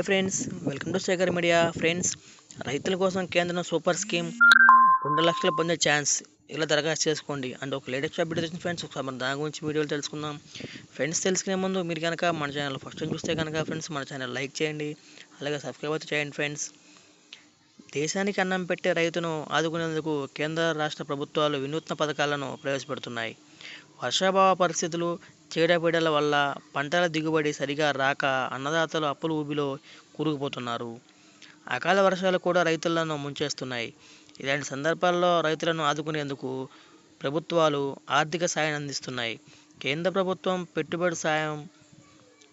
Hi friends, welcome to Shekhar Media. Friends, రైతుల కోసం కేంద్రం సూపర్ స్కీమ్ 2 లక్షలు పొందే ఛాన్స్, ఇలా దరఖాస్తు చేసుకోండి అండ్ ఒక లేటెస్ట్ అప్డేట్ వచ్చింది ఫ్రెండ్స్. ఒకసారి మన దాని గురించి వీడియోలు తెలుసుకుందాం. ఫ్రెండ్స్, తెలుసుకునే ముందు మీరు కనుక మన ఛానల్ ఫస్ట్ టైం చూస్తే కనుక ఫ్రెండ్స్ మన ఛానల్ లైక్ చేయండి, అలాగే సబ్స్క్రైబ్ అయితే చేయండి. ఫ్రెండ్స్, దేశానికి అన్నం పెట్టే రైతును ఆదుకునేందుకు కేంద్ర రాష్ట్ర ప్రభుత్వాలు వినూత్న పథకాలను ప్రవేశపెడుతున్నాయి. వర్షాభావ పరిస్థితులు, చీడపీడల వల్ల పంటల దిగుబడి సరిగా రాక అన్నదాతలు అప్పుల ఊబిలో కూరుకుపోతున్నారు. అకాల వర్షాలు కూడా రైతులను ముంచేస్తున్నాయి. ఇలాంటి సందర్భాల్లో రైతులను ఆదుకునేందుకు ప్రభుత్వాలు ఆర్థిక సాయం అందిస్తున్నాయి. కేంద్ర ప్రభుత్వం పెట్టుబడి సాయం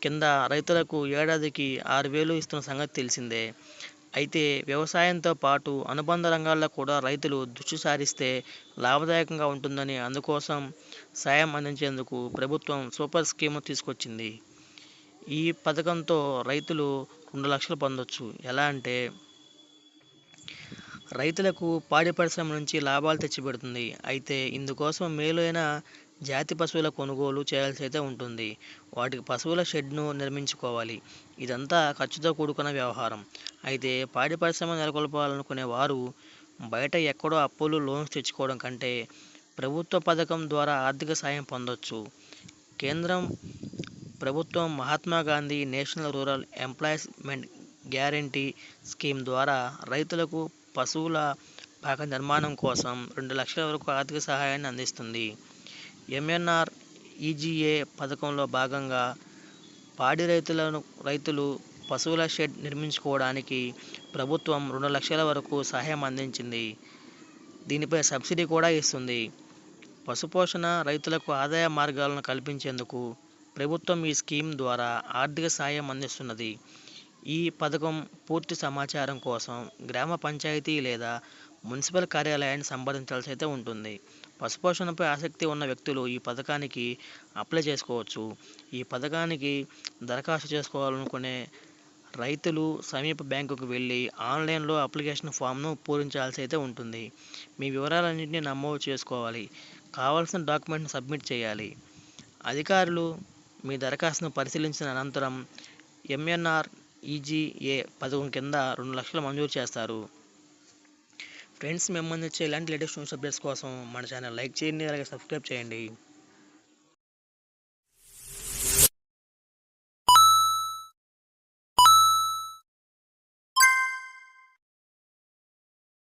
కింద రైతులకు ఏడాదికి 6,000 ఇస్తున్న సంగతి తెలిసిందే. అయితే వ్యవసాయంతో పాటు అనుబంధ రంగాల్లో కూడా రైతులు దృష్టి సారిస్తే లాభదాయకంగా ఉంటుందని, అందుకోసం సాయం అందించేందుకు ప్రభుత్వం సూపర్ స్కీమ్ తీసుకొచ్చింది. ఈ పథకంతో రైతులు 2 లక్షలు పొందొచ్చు. ఎలా అంటే, రైతులకు పాడి పరిశ్రమ నుంచి లాభాలు తెచ్చిపెడుతుంది. అయితే ఇందుకోసం మేలైన జాతి పశువుల కొనుగోలు చేయాల్సి అయితే ఉంటుంది. వాటికి పశువుల షెడ్ను నిర్మించుకోవాలి. ఇదంతా ఖర్చుతో కూడుకున్న వ్యవహారం. అయితే పాడి పరిశ్రమ నెలకొల్పాలనుకునే వారు బయట ఎక్కడో అప్పులు, లోన్స్ తెచ్చుకోవడం కంటే ప్రభుత్వ పథకం ద్వారా ఆర్థిక సాయం పొందొచ్చు. కేంద్రం ప్రభుత్వం Mahatma Gandhi national rural employment guarantee scheme ద్వారా రైతులకు పశువుల పాక నిర్మాణం కోసం 2 లక్షల వరకు ఆర్థిక సహాయాన్ని అందిస్తుంది. MNREGA పథకంలో భాగంగా పాడి రైతులు పశువుల షెడ్ నిర్మించుకోవడానికి ప్రభుత్వం 2 లక్షల వరకు సహాయం అందించింది. దీనిపై సబ్సిడీ కూడా ఇస్తుంది. పశుపోషణ రైతులకు ఆదాయ మార్గాలను కల్పించేందుకు ప్రభుత్వం ఈ స్కీమ్ ద్వారా ఆర్థిక సాయం అందిస్తున్నది. ఈ పథకం పూర్తి సమాచారం కోసం గ్రామ పంచాయతీ లేదా మున్సిపల్ కార్యాలయాన్ని సంప్రదించాల్సి అయితే ఉంటుంది. పశుపోషణపై ఆసక్తి ఉన్న వ్యక్తులు ఈ పథకానికి అప్లై చేసుకోవచ్చు. ఈ పథకానికి దరఖాస్తు చేసుకోవాలనుకునే రైతులు సమీప బ్యాంకుకు వెళ్ళి ఆన్లైన్లో అప్లికేషన్ ఫామ్ను పూరించాల్సి అయితే ఉంటుంది. మీ వివరాలన్నింటినీ నమోదు చేసుకోవాలి. కావాల్సిన డాక్యుమెంట్ను సబ్మిట్ చేయాలి. అధికారులు మీ దరఖాస్తును పరిశీలించిన అనంతరం MNREGA పథకం కింద 2 లక్షలు మంజూరు చేస్తారు. ఫ్రెండ్స్, మేము అందించే ఇలాంటి లేటెస్ట్ న్యూస్ అప్డేట్స్ కోసం మన ఛానల్ లైక్ చేయండి, అలాగే సబ్స్క్రైబ్ చేయండి.